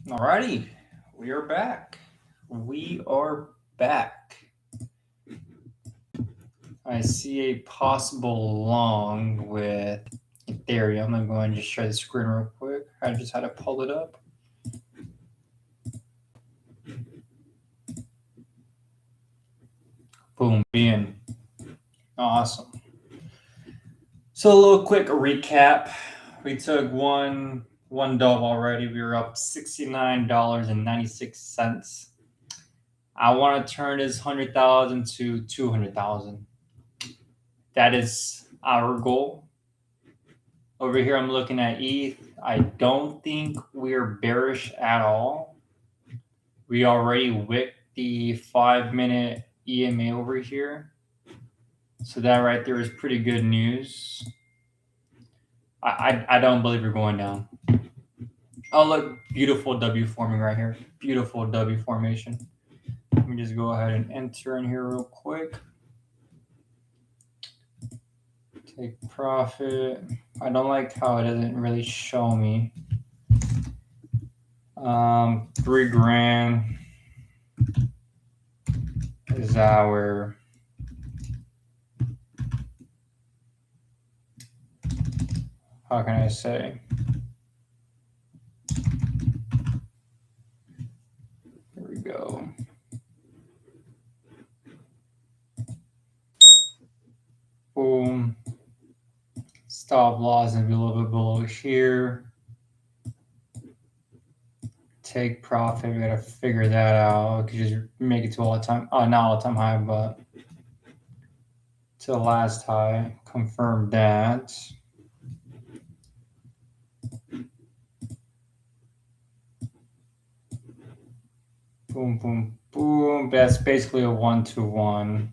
Alrighty, we are back. We are back. I see a possible long with Ethereum. I'm going to just share the screen real quick. I just had to pull it up. Boom, being awesome. So a little quick recap. We took one dub already. We were up $69.96. I want to turn this 100,000 to 200,000. That is our goal. Over here, I'm looking at ETH. I don't think we're bearish at all. We already wicked the 5-minute EMA over here. So that right there is pretty good news. I don't believe we're going down. Oh, look, beautiful W forming right here. Beautiful W formation. Let me just go ahead and enter in here real quick. Take profit. I don't like how it doesn't really show me. $3,000 is our how can I say? Here we go. Boom. Stop loss and be a little bit below here. Take profit. We gotta figure that out. We could just make it to all time. Oh, not all time high, but to the last high. Confirm that. Boom, boom, boom. That's basically a 1-to-1.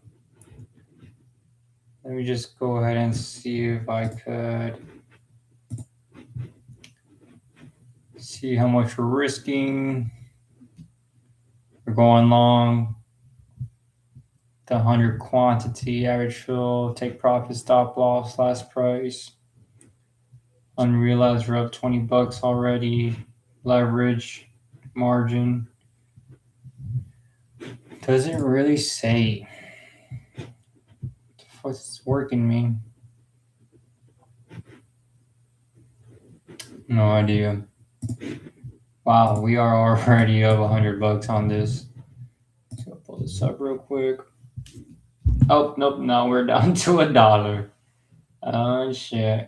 Let me just go ahead and see if I could see how much we're risking. We're going long. The 100 quantity, average fill, take profit, stop loss, last price. Unrealized, we're up $20 already. Leverage, margin. Doesn't really say. What the fuck is working mean? No idea. Wow, we are already up $100 on this. Let's go pull this up real quick. Oh, nope, now we're down to $1. Oh, shit.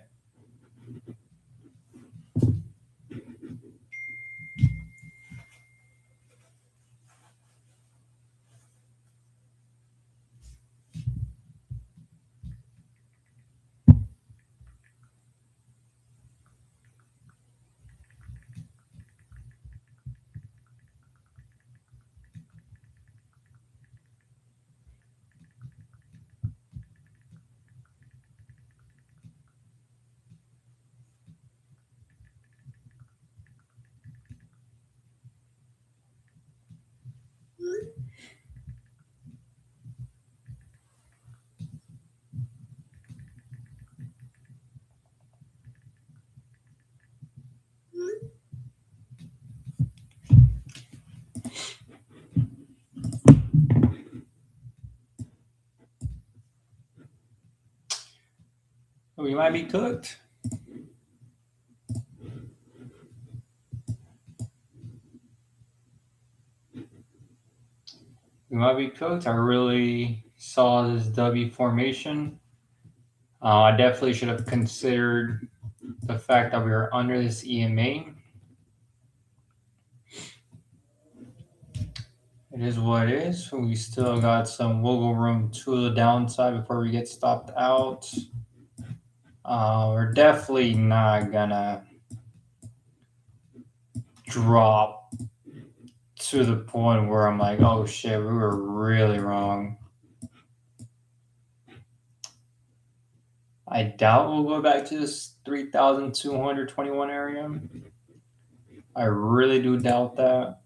We might be cooked. We might be cooked. I really saw this W formation. I definitely should have considered the fact that we were under this EMA. It is what it is. We still got some wiggle room to the downside before we get stopped out. We're definitely not gonna drop to the point where I'm like, oh shit, we were really wrong. I doubt we'll go back to this 3,221 area. I really do doubt that.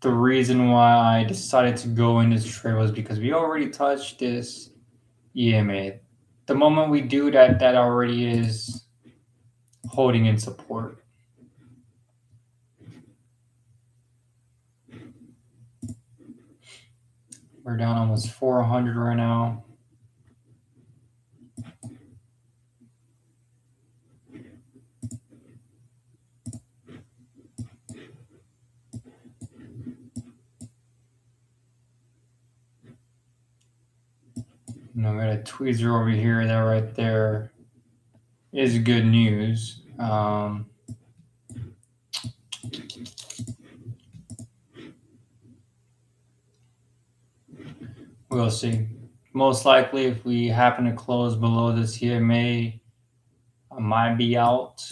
The reason why I decided to go in this trade was because we already touched this EMA. the moment we do that, that already is holding in support. We're down almost 400 right now. And we got a tweezer over here. That right there is good news. We'll see. Most likely, if we happen to close below this EMA, I might be out.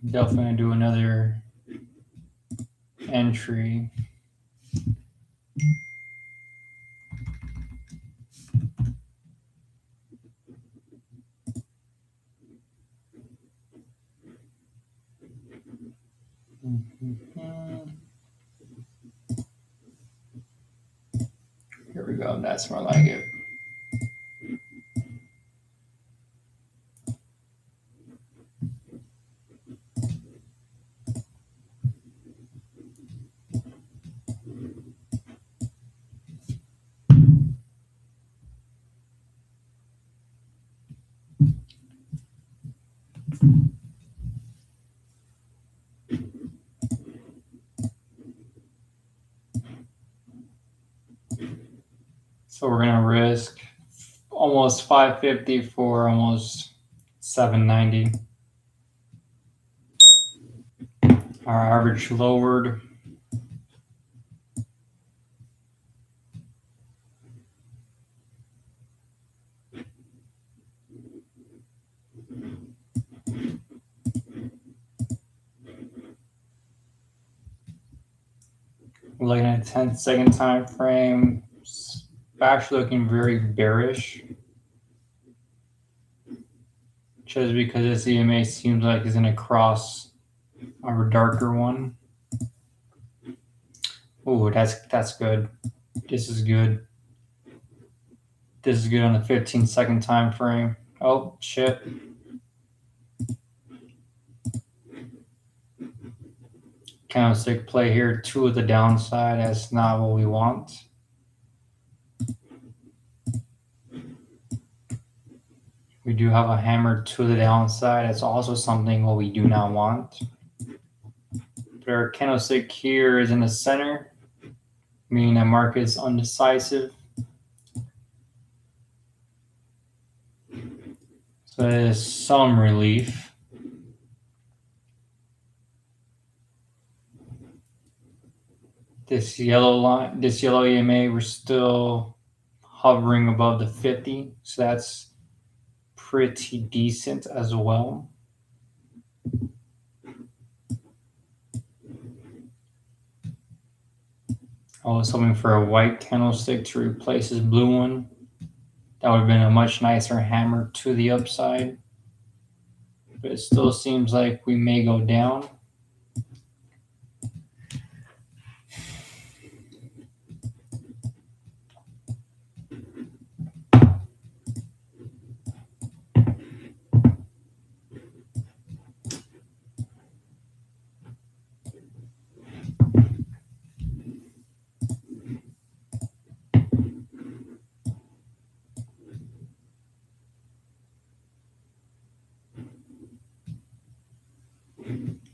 Definitely gonna do another entry. Here we go. That's more like it. So we're gonna risk almost 550 for almost 790. Our average lowered. We're looking at a 10-second time frame. It's actually looking very bearish. Just because this EMA seems like it's gonna cross our darker one. Oh, that's good. This is good. This is good on the 15-second time frame. Oh shit. Candlestick play here, 2 of the downside. That's not what we want. We do have a hammer to the downside. That's also something what we do not want. But our candlestick here is in the center, meaning that market is undecisive. So there's some relief. This yellow line, this yellow EMA, we're still hovering above the 50. So that's pretty decent as well. I was hoping for a white candlestick to replace this blue one. That would have been a much nicer hammer to the upside. But it still seems like we may go down.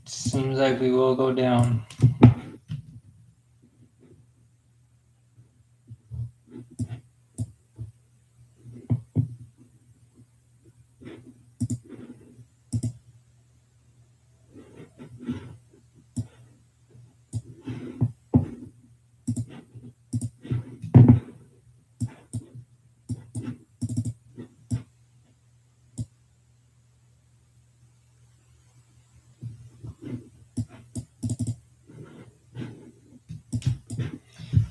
Seems like we will go down.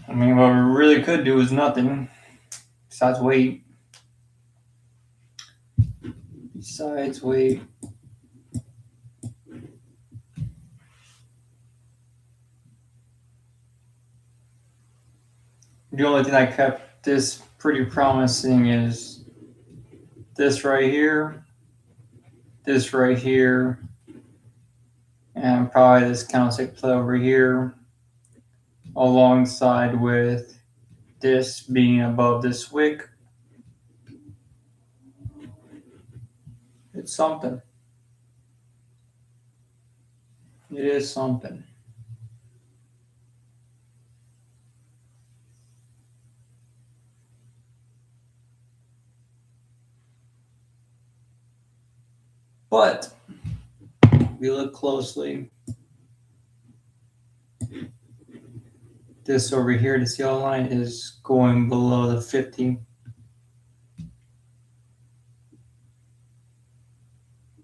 I mean, what we really could do is nothing besides wait. The only thing that kept this pretty promising is this right here, and probably this candlestick play over here, alongside with this being above this wick. It's something. It is something. But if we look closely, this over here, this yellow line is going below the 50.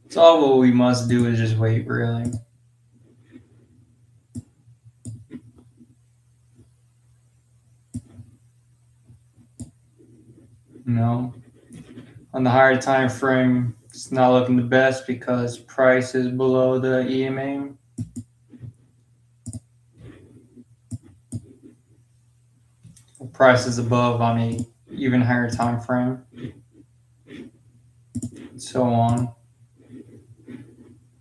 So all what we must do is just wait, really. No. On the higher time frame, it's not looking the best because price is below the EMA. The price is above on a even higher time frame. So on.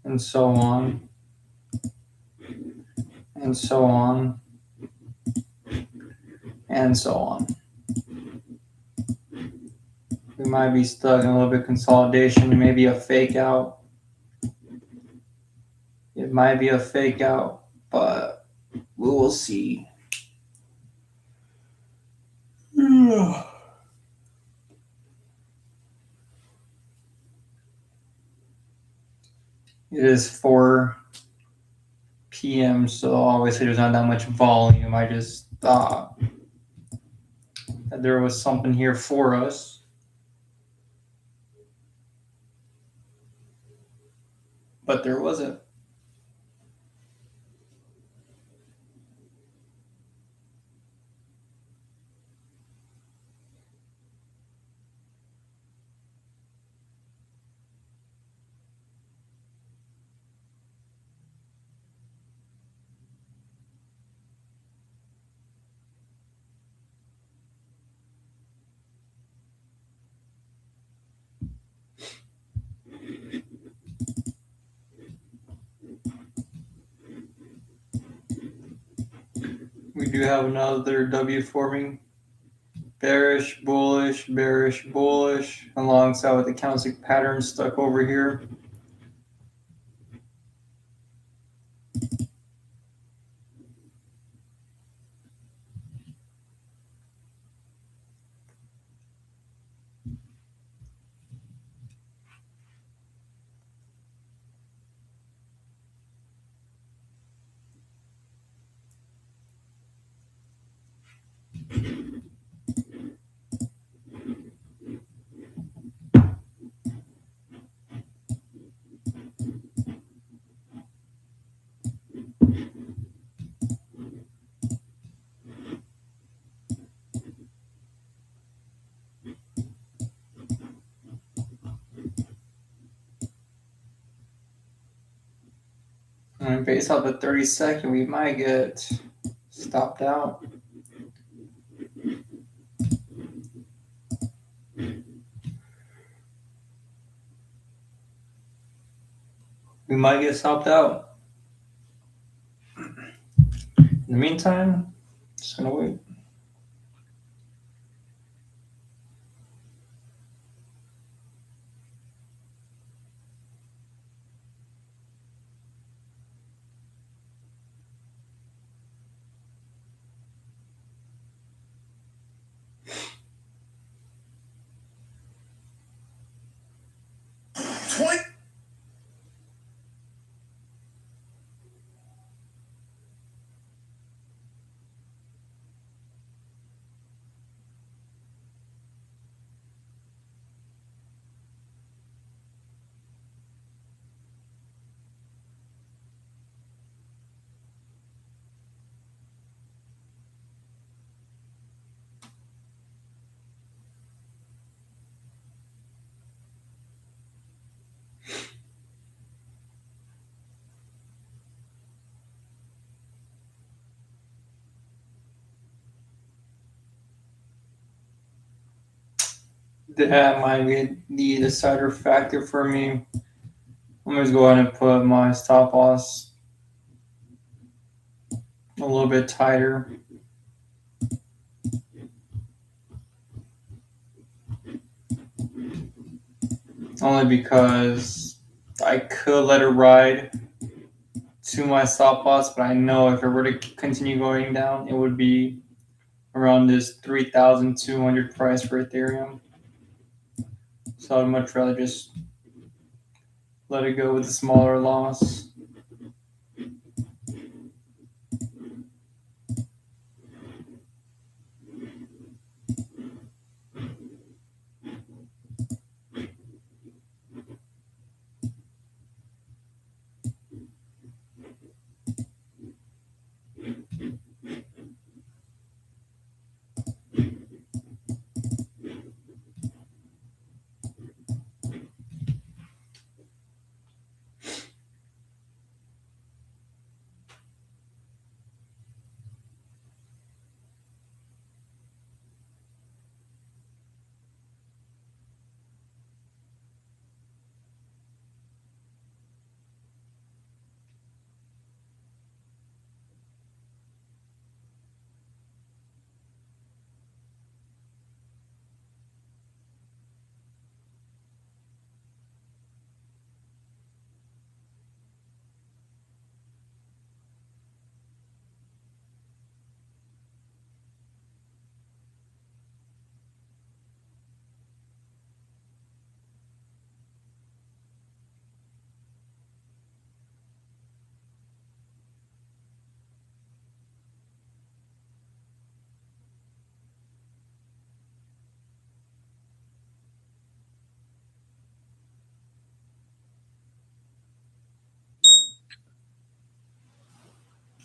And so on. And so on. And so on. We might be stuck in a little bit of consolidation, maybe a fake out. It might be a fake out, but we will see. It is 4 p.m., so obviously there's not that much volume. I just thought that there was something here for us. But there wasn't. We do have another W forming. Bearish, bullish, bearish, bullish, alongside with the candlestick pattern stuck over here. And based off the 30-second, we might get stopped out. We might get stopped out. In the meantime, just gonna wait. that might be the decider factor for me. I'm just going to put my stop loss a little bit tighter. Only because I could let it ride to my stop loss, but I know if it were to continue going down, it would be around this 3,200 price for Ethereum. So I'd much rather just let it go with a smaller loss.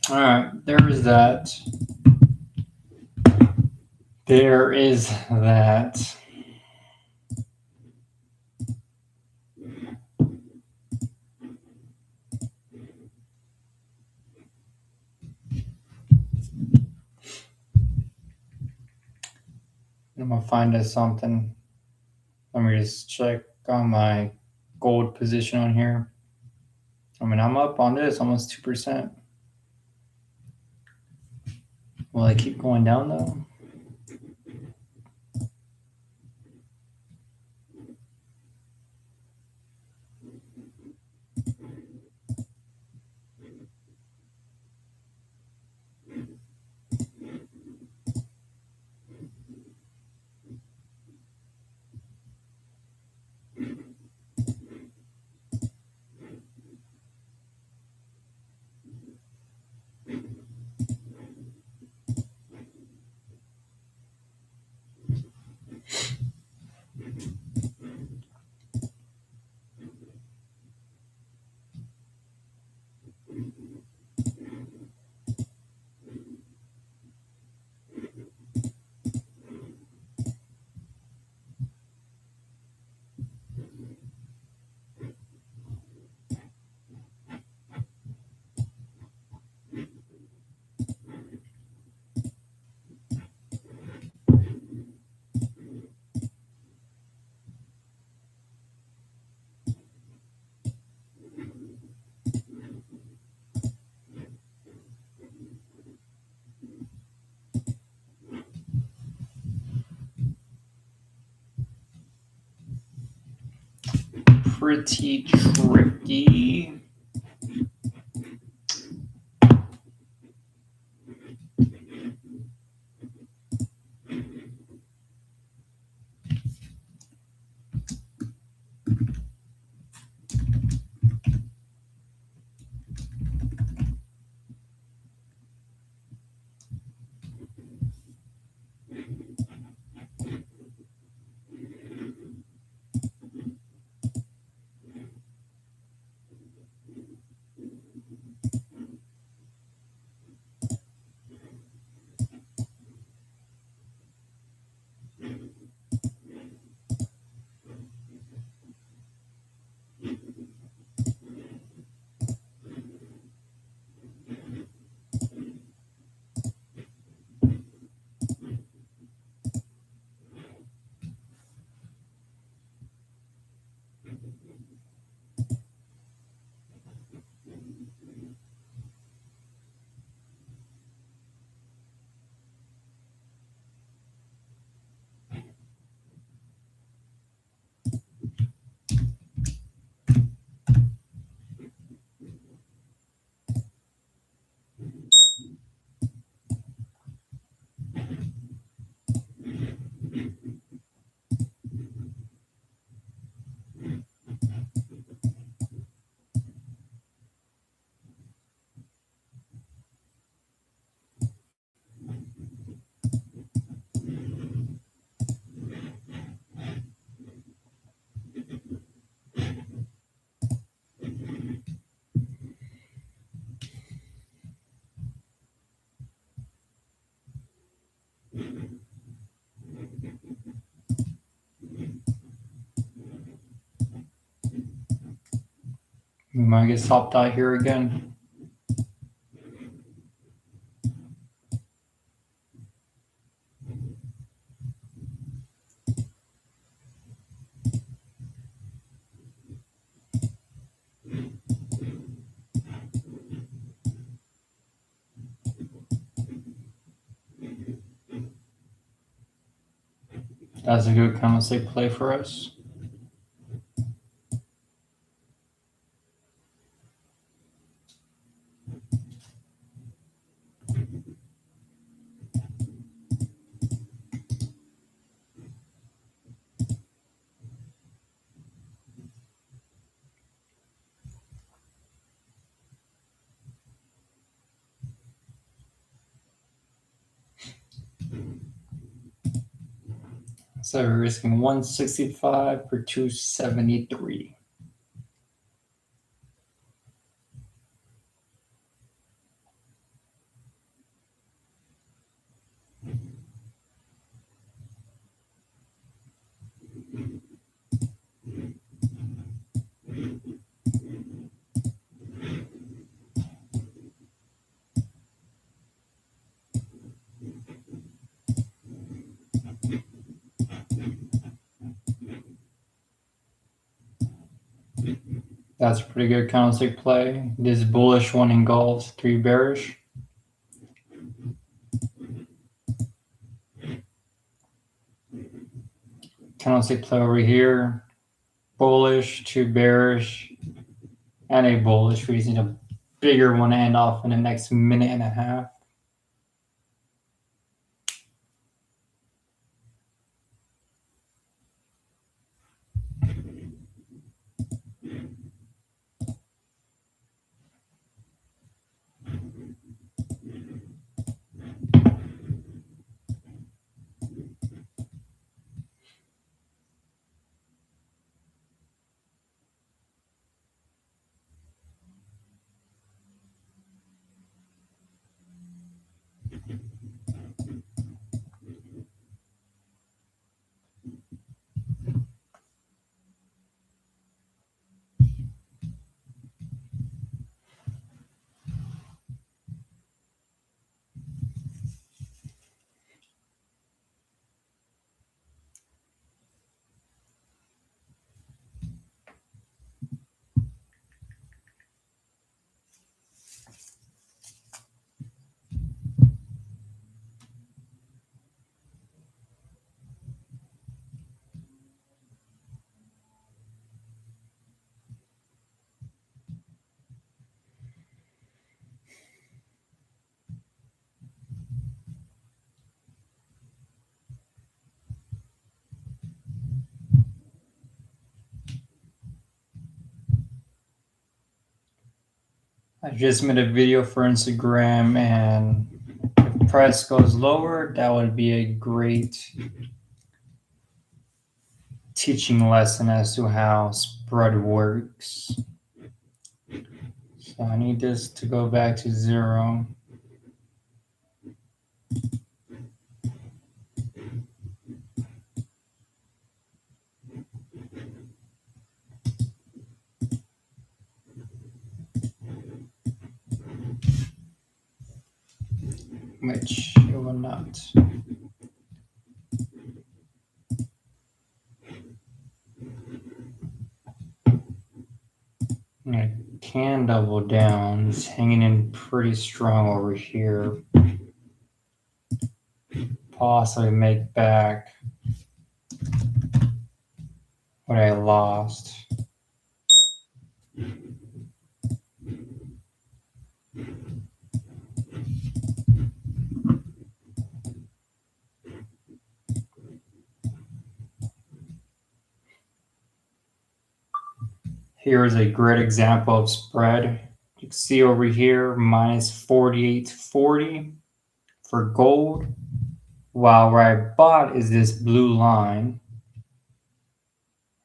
All right, there is that. There is that. I'm gonna find us something. Let me just check on my gold position on here. I mean, I'm up on this almost 2%. Will I keep going down though? Pretty tricky. We might get stopped out here again. That's a good candlestick play for us. So we're risking 165 for 273. That's a pretty good candlestick play. This bullish one engulfs 3 bearish. Candlestick play over here. Bullish, 2 bearish, and a bullish. We just need a bigger one to end off in the next minute and a half. I just made a video for Instagram, and if price goes lower, that would be a great teaching lesson as to how spread works. So I need this to go back to 0. Which it will not. I can double down. It's hanging in pretty strong over here. Possibly make back what I lost. Here is a great example of spread. You can see over here, minus 48.40 for gold, while where I bought is this blue line.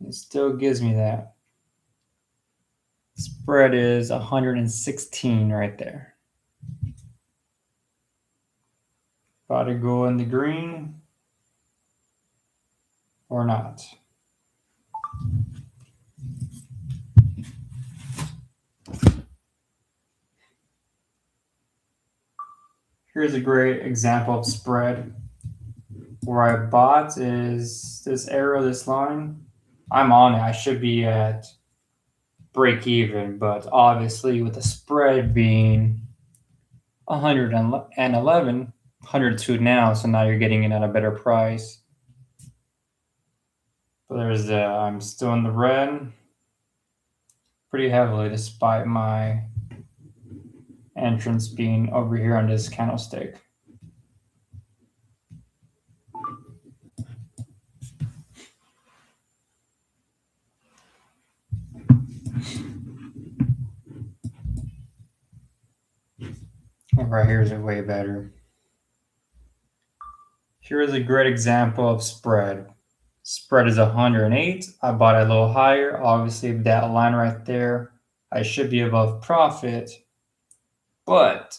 It still gives me that. Spread is 116 right there. About to go in the green or not. Here's a great example of spread. Where I bought is this arrow, this line. I'm on it. I should be at break even, but obviously with the spread being 111, 102 now, so now you're getting it at a better price. But there's I'm still in the red pretty heavily despite my entrance being over here on this candlestick. Right here is way better. Here is a great example of spread. Spread is 108. I bought it a little higher. Obviously, that line right there, I should be above profit. But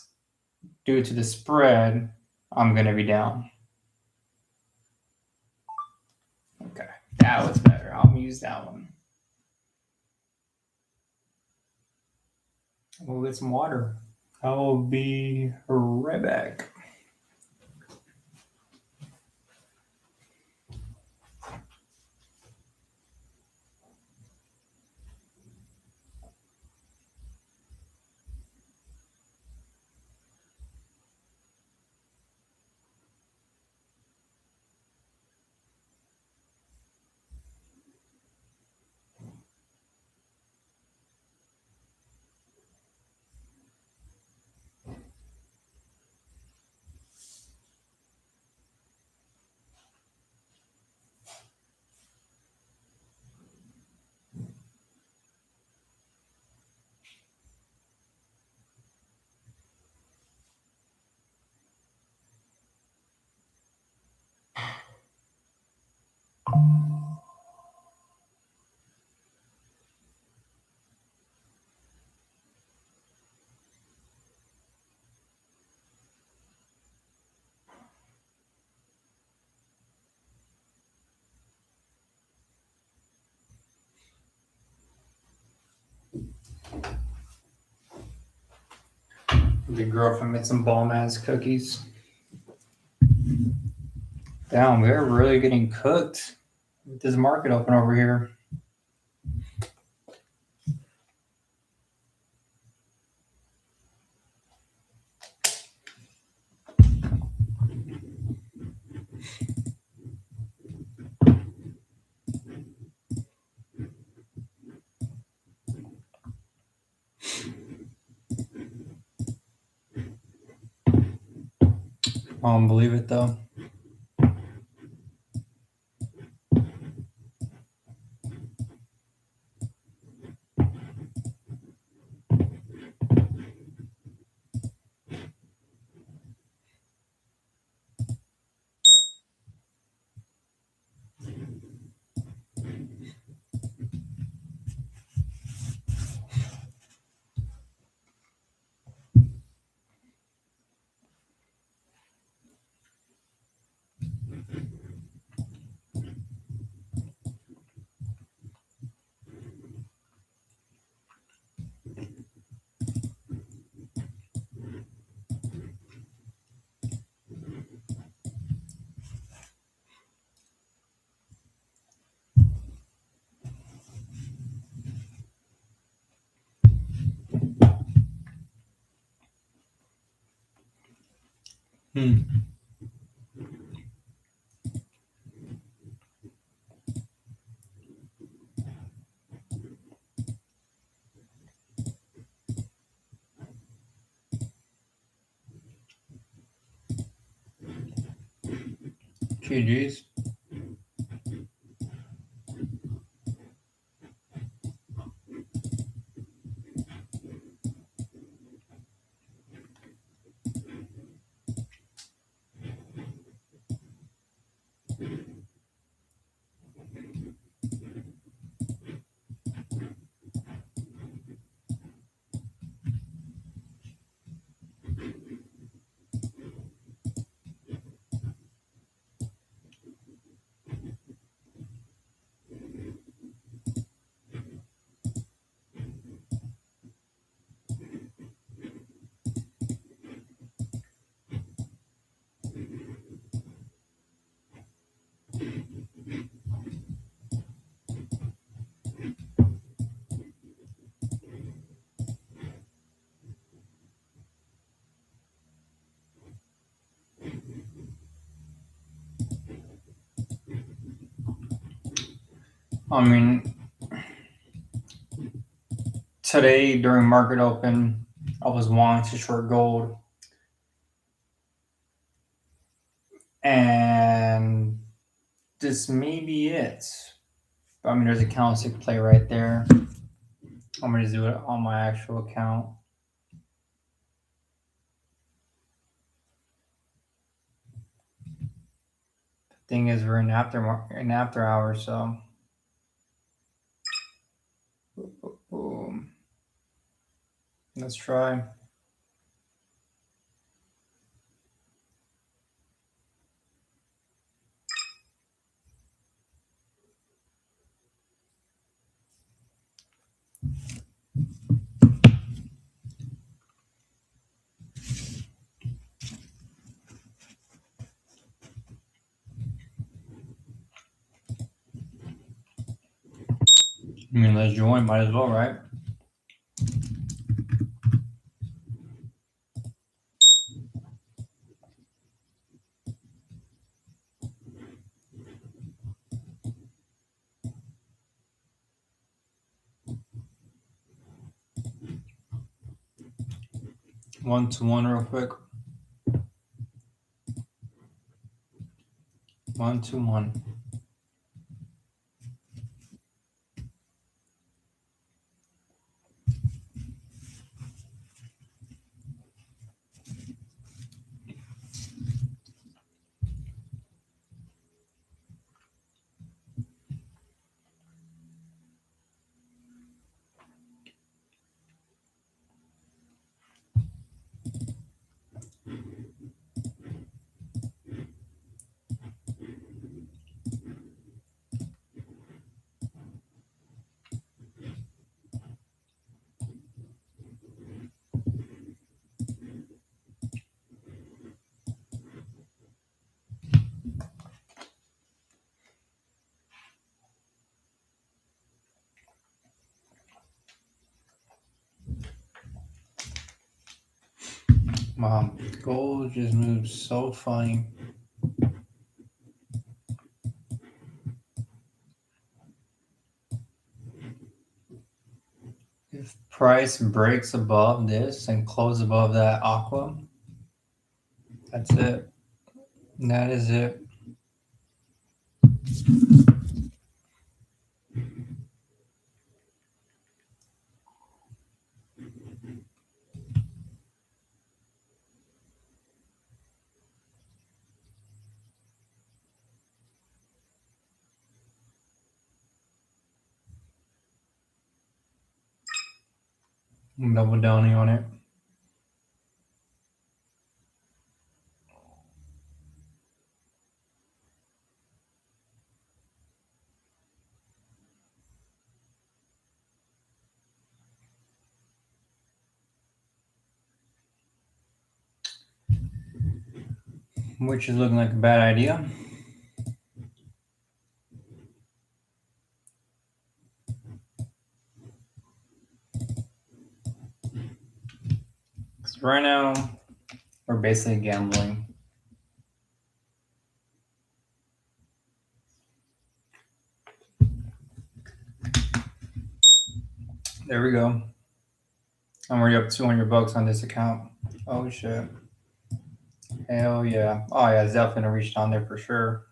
due to the spread, I'm going to be down. Okay, that was better. I'll use that one. We'll get some water. I'll be right back. The girlfriend made some bomb ass cookies. Damn, we're really getting cooked with this market open over here. I don't believe it though. GG's. I mean, today during market open, I was wanting to short gold, and this may be it. I mean, there's a candlestick play right there. I'm gonna do it on my actual account. The thing is, we're in after hours, so boom. Let's try. I mean, let's join. Might as well, right? One to one, real quick. 1 to 1. Wow, gold just moves so funny. If price breaks above this and closes above that aqua, that's it. That is it. I'm double downing on it. Which is looking like a bad idea. Because right now, we're basically gambling. There we go. I'm already up $200 on this account. Oh shit. Hell yeah. Oh yeah, it's definitely gonna reach down there for sure.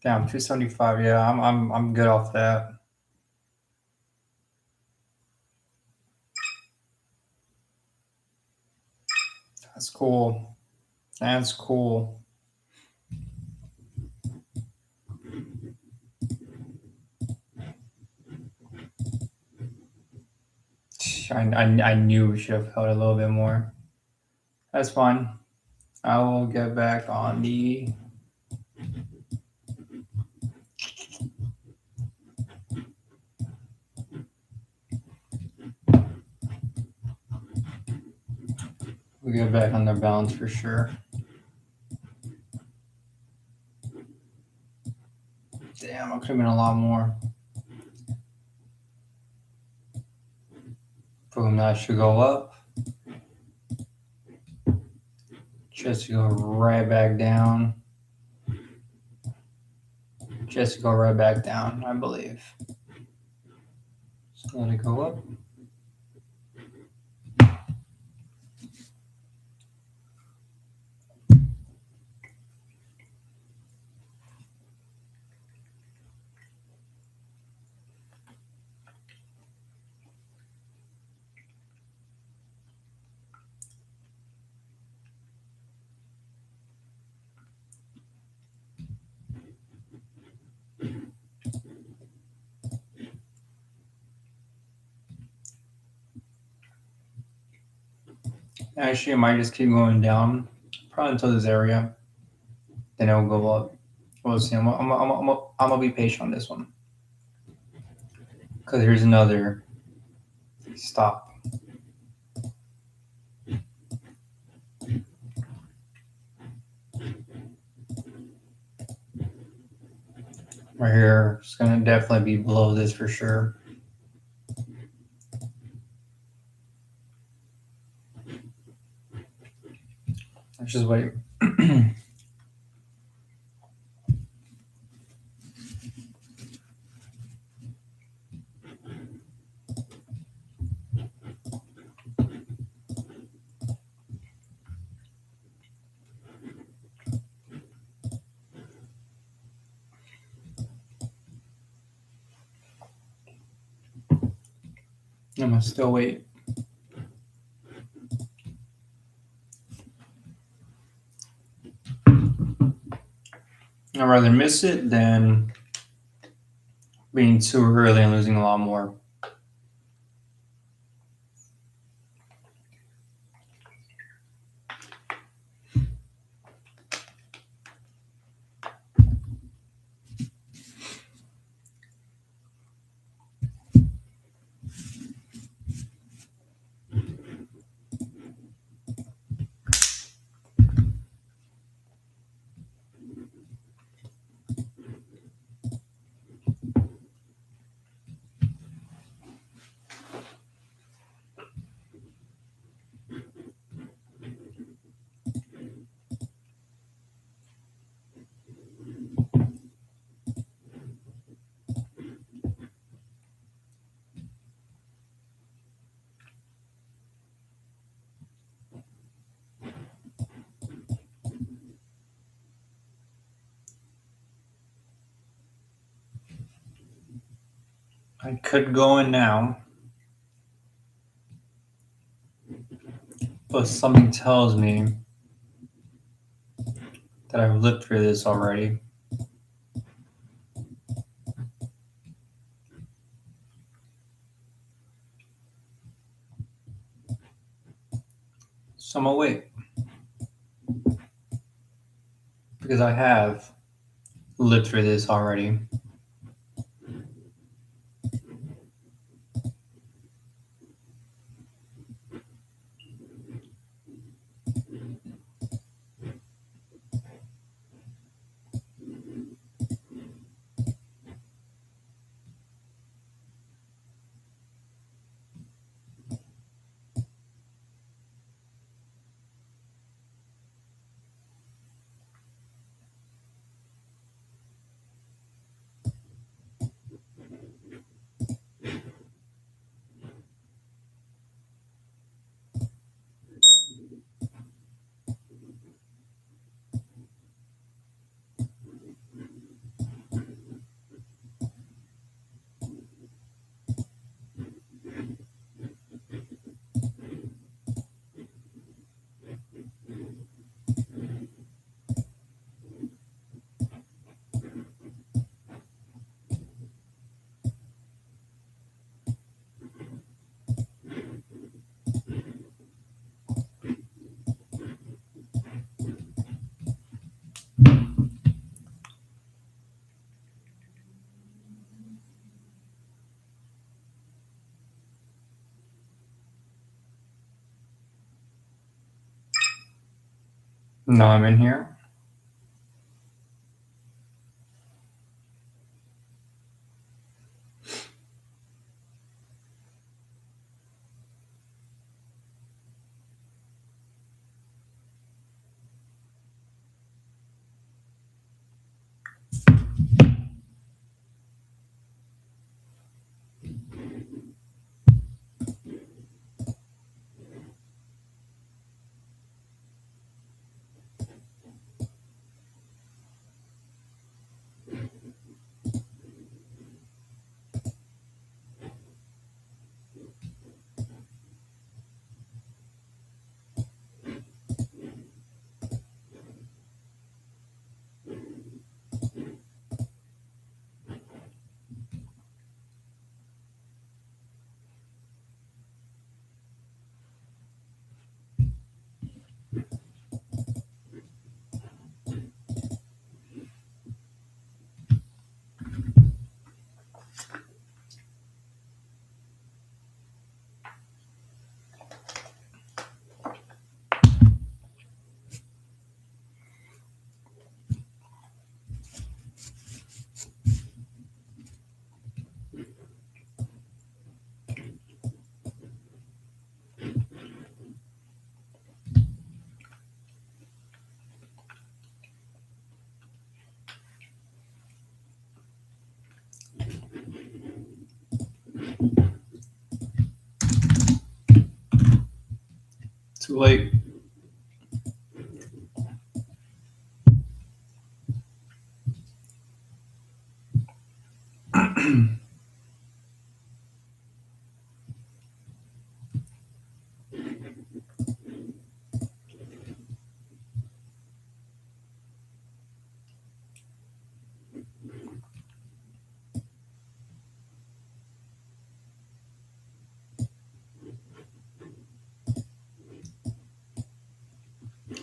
Damn, 275. Yeah, I'm good off that. That's cool. That's cool. I knew we should have held a little bit more. That's fine. I will get back on the. We'll get back on the balance for sure. Damn, it could have been a lot more. Boom, that should go up. Just to go right back down. just go right back down, I believe. So let it go up. Actually, I might just keep going down, probably until this area. Then it'll go up. We'll see. I'm gonna be patient on this one. Because here's another stop. Right here, it's gonna definitely be below this for sure. Let's just wait. I'm gonna still wait. I'd rather miss it than being too early and losing a lot more. I could go in now, but something tells me that I've lived through this already. So I'm gonna wait. Because I have lived through this already. No, I'm in here. Too late.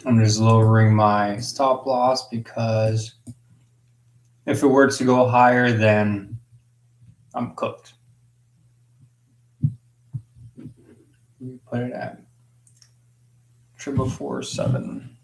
I'm just lowering my stop loss because if it were to go higher, then I'm cooked. We put it at 447.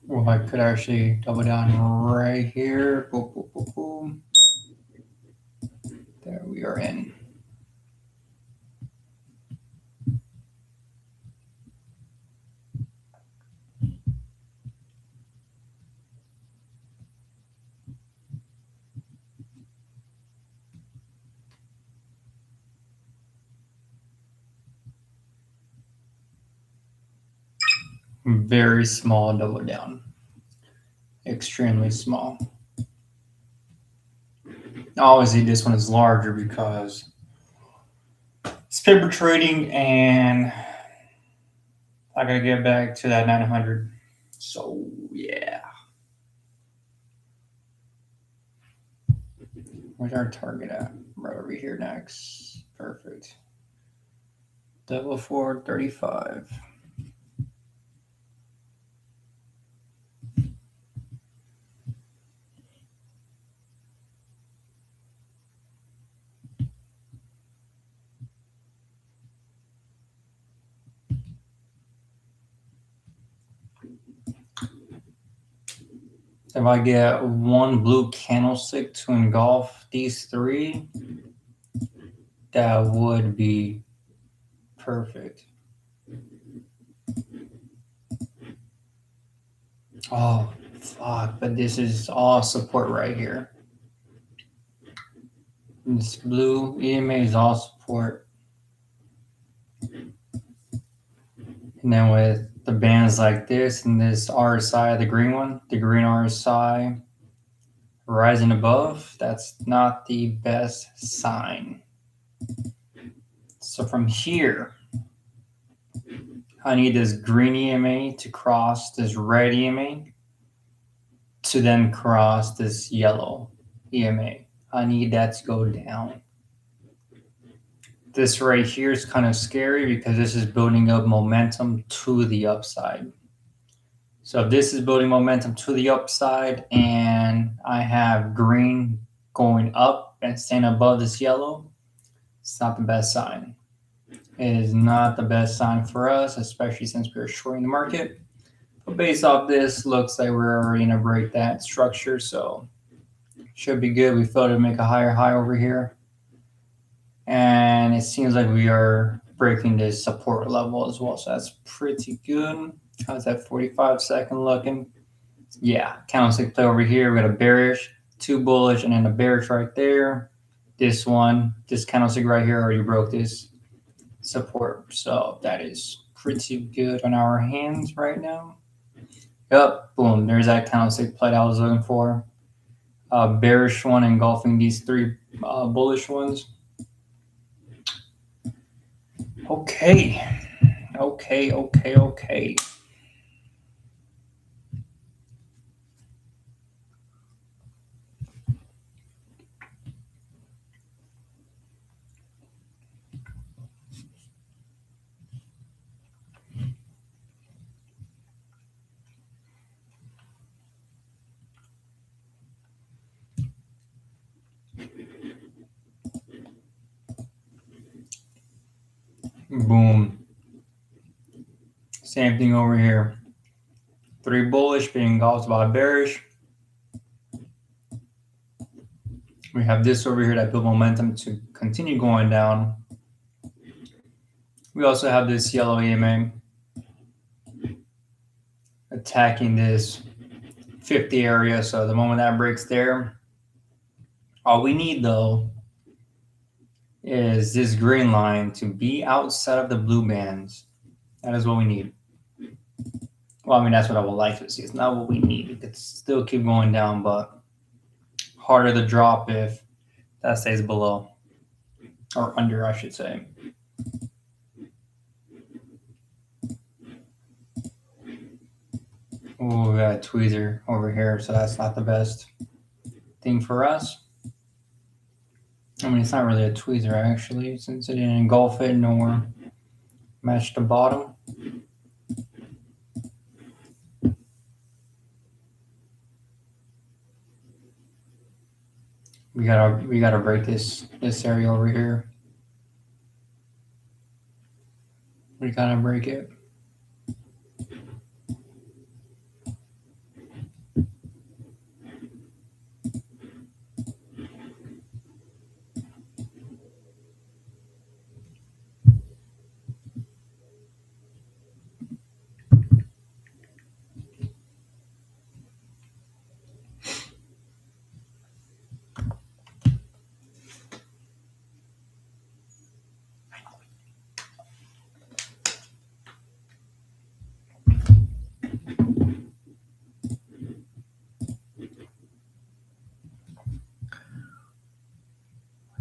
Well, I could actually double down right here. Boom, boom, boom, boom. There we are in. Very small double down. Extremely small. Obviously, this one is larger because it's paper trading and I gotta get back to that 900. So, yeah. Where's our target at? Right over here next. Perfect. Double 435. If I get one blue candlestick to engulf these three, that would be perfect. Oh, fuck. But this is all support right here. This blue EMA is all support. And then with the bands like this and this RSI, the green one, the green RSI rising above, that's not the best sign. So from here, I need this green EMA to cross this red EMA to then cross this yellow EMA. I need that to go down. This right here is kind of scary because this is building up momentum to the upside. So if this is building momentum to the upside and I have green going up and staying above this yellow, it's not the best sign. It is not the best sign for us, especially since we're shorting the market. But based off this, looks like we're already going to break that structure. So should be good. We failed to make a higher high over here. And it seems like we are breaking this support level as well. So that's pretty good. How's that 45-second looking? Yeah, candlestick play over here. We got a bearish, two bullish, and then a bearish right there. This one, this candlestick right here already broke this support. So that is pretty good on our hands right now. Yep, boom. There's that candlestick play I was looking for. Bearish one engulfing these three bullish ones. Okay. Boom. Same thing over here. 3 bullish being engulfed by bearish. We have this over here that built momentum to continue going down. We also have this yellow EMA attacking this 50 area. So the moment that breaks there, all we need though is this green line to be outside of the blue bands. That is what we need. Well, I mean, that's what I would like to see. It's not what we need. It could still keep going down, but harder to drop if that stays below or under, I should say. Oh, we got a tweezer over here, so that's not the best thing for us. I mean, it's not really a tweezer actually, since it didn't engulf it nor match the bottom. We gotta break this area over here. We gotta break it.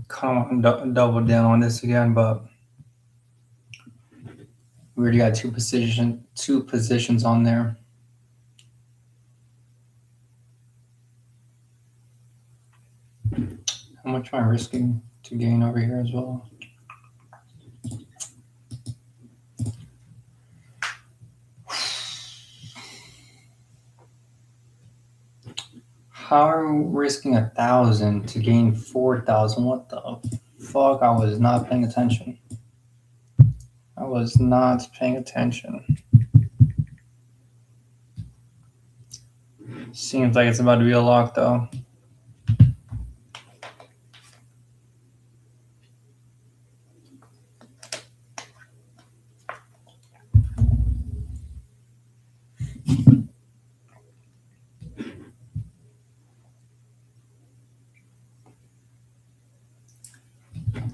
Come on, double down on this again, but we already got two positions on there. How much am I risking to gain over here as well? How are we risking 1,000 to gain 4,000? What the fuck? I was not paying attention. I was not paying attention. Seems like it's about to be a lock though.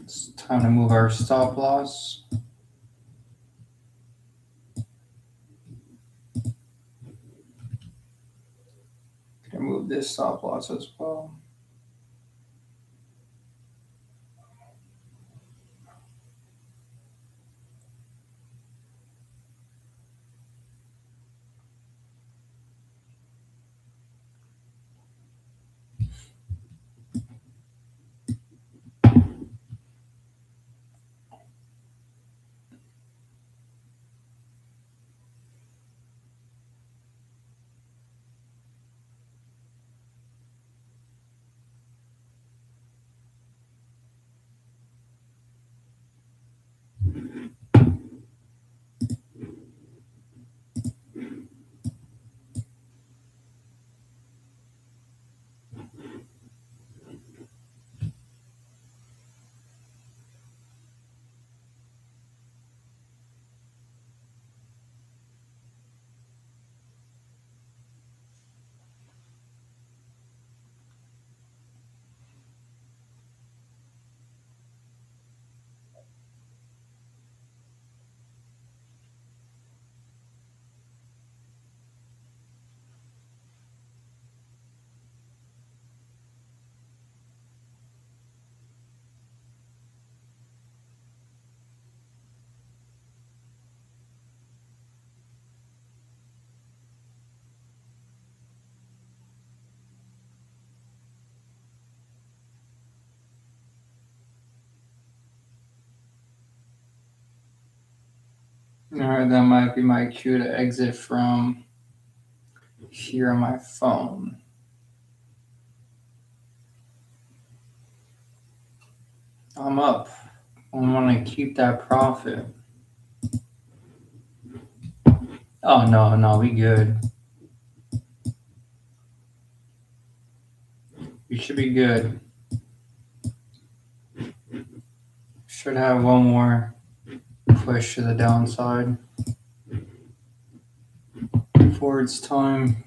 It's time to move our stop loss. Gonna move this stop loss as well. All right, that might be my cue to exit from here on my phone. I'm up. I want to keep that profit. Oh no, we good. We should be good. Should have one more push to the downside before it's time.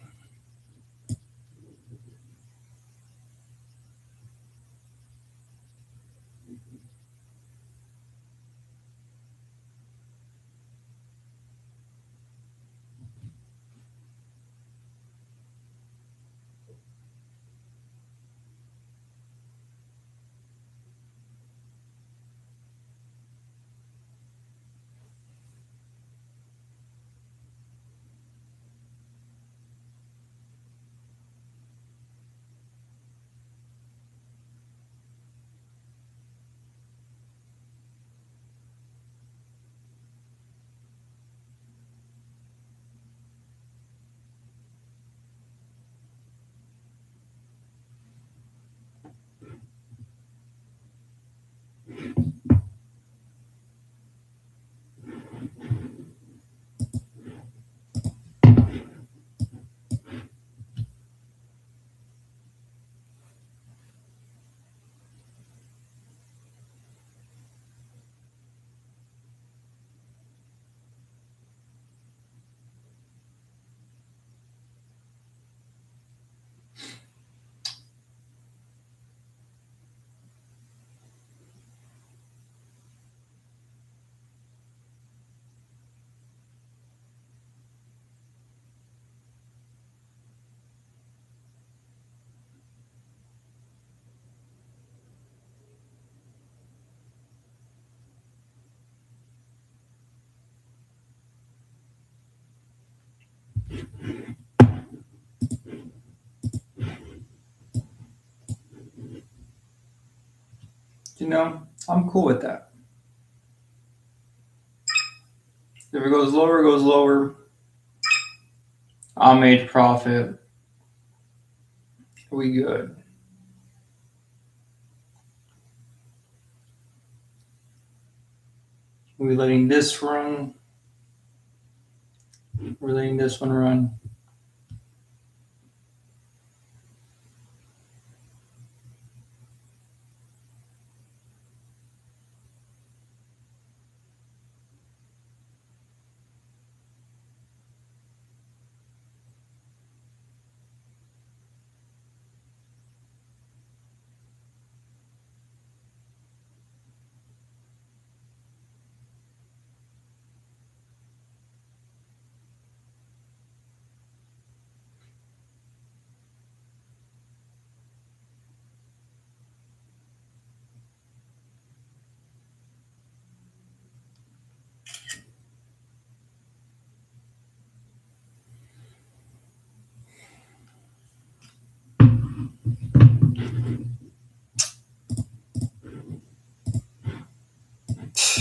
I'm cool with that. If it goes lower, it goes lower. I made profit. We good. We letting this run. We're letting this one run.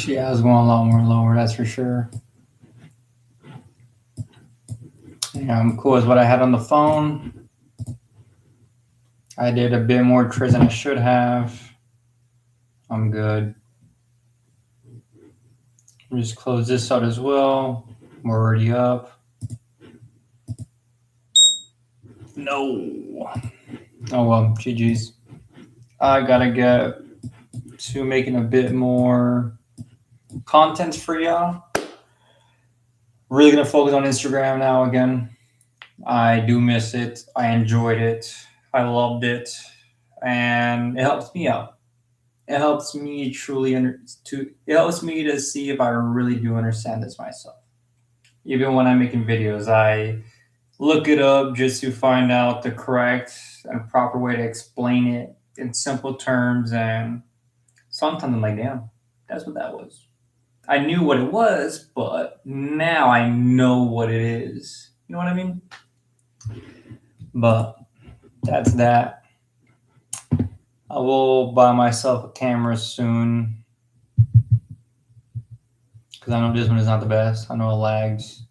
Yeah, I was going a lot more lower, that's for sure. Yeah, I'm cool with what I had on the phone. I did a bit more trades than I should have. I'm good. Just close this out as well. We're already up. No. Oh well, GG's. I gotta get to making a bit more content for y'all. Really gonna focus on Instagram now again. I do miss it. I enjoyed it. I loved it, and it helps me out. It helps me It helps me to see if I really do understand this myself. Even when I'm making videos, I look it up just to find out the correct and proper way to explain it in simple terms. And sometimes I'm like, damn, that's what that was. I knew what it was, but now I know what it is. You know what I mean? But that's that. I will buy myself a camera soon because I know this one is not the best. I know it lags.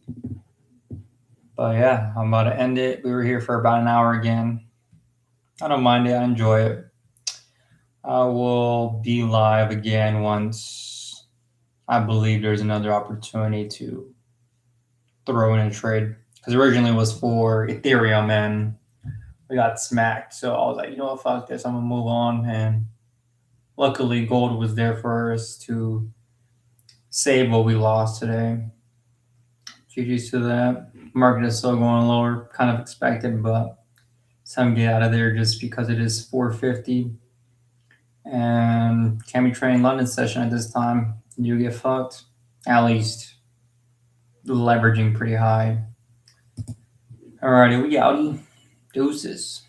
But yeah, I'm about to end it. We were here for about an hour again. I don't mind it. I enjoy it. I will be live again once I believe there's another opportunity to throw in a trade because originally it was for Ethereum and we got smacked. So I was like, you know what, fuck this, I'm gonna move on. And luckily, gold was there for us to save what we lost today. GG's to that. Market is still going lower, kind of expected, but it's time to get out of there just because it is 450. And can't be trading London session at this time. You get fucked. At least leveraging pretty high. Alrighty, we outie. Deuces.